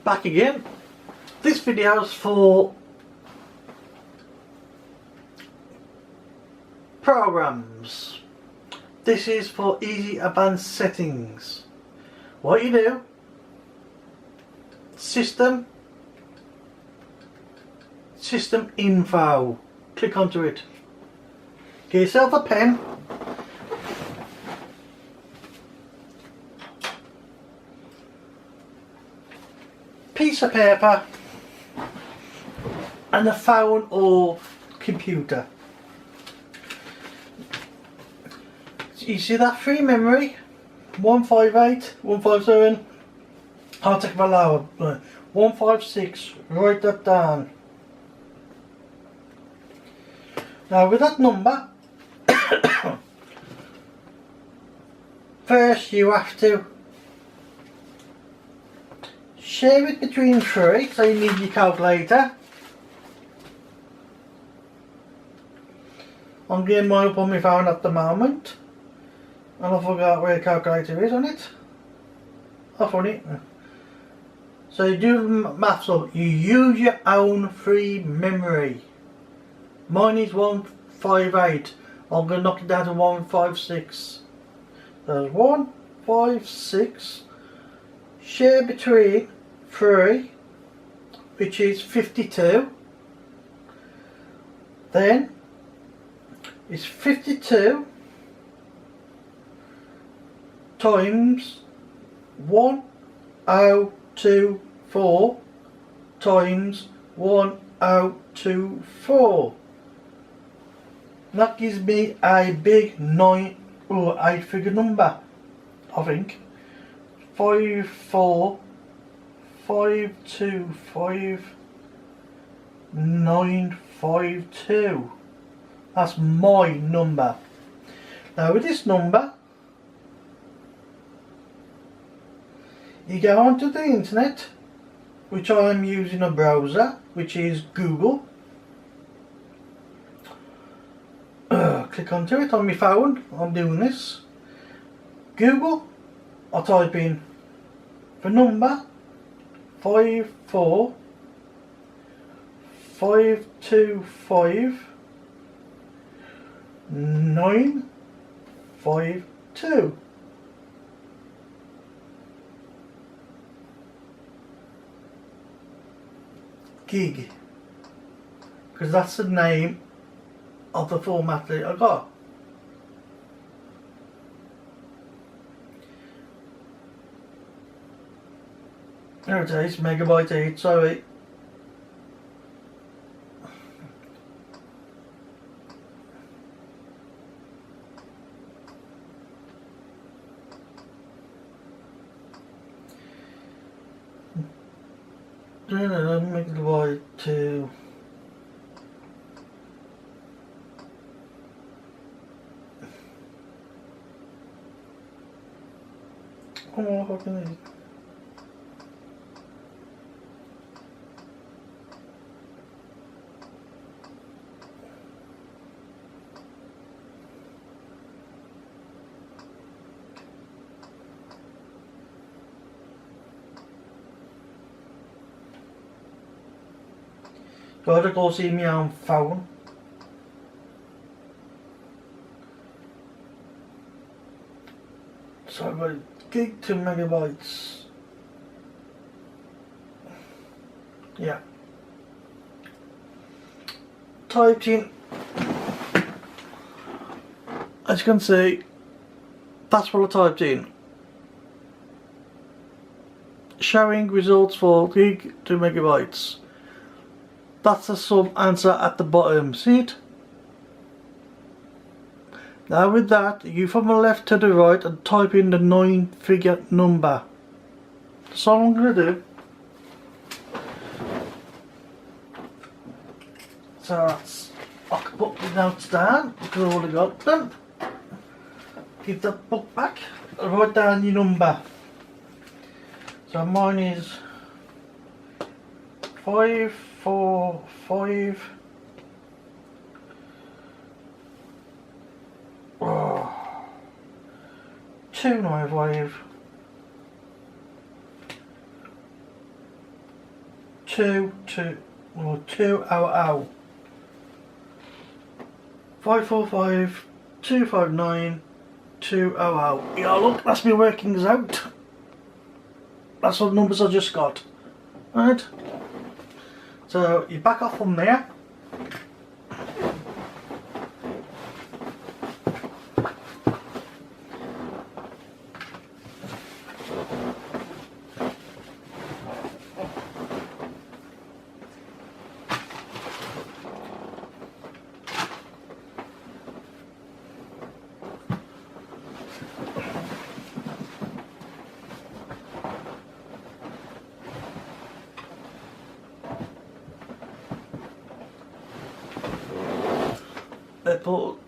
Back again. This video is for programs. This is for easy advanced settings. What you do, system info, click onto it, get yourself a pen, piece of paper and a phone or computer. You see that free memory 158, 157, I'll take my lower 156, write that down. Now with that number first you have to share it between three, so you need your calculator. I'm getting mine up on my phone at the moment and I forgot where the calculator is on it. Off on it. So you do the maths up, you use your own free memory. Mine is 158, I'm going to knock it down to 156. There's 156, share between 3, which is 52. Then it's 52 times 1024 times 1024. That gives me a big 9 or 8 figure number, I think. 54525 That's my number. Now with this number, you go onto the internet, which I am using a browser, which is Google. Click onto it on my phone. I'm doing this. Google. I type in the number 54525 gig, because that's the name of the format that I got. There it is, megabyte 8, sorry. Megabyte 2. Oh, how can I? Gotta go see me on phone. So I've got gig to megabytes. Yeah. Typed in. As you can see, that's what I typed in. Showing results for gig to megabytes. That's the sub answer at the bottom, see it? Now with that, you from the left to the right and type in the 9-figure number. That's all I'm going to do. So that's, I can put the notes down because I've already got them. Give that book back, write down your number. So mine is 545 295 200 545 259 200. Yeah, look, that's me workings out. That's all the numbers I just got. Right. So you back off from there. They put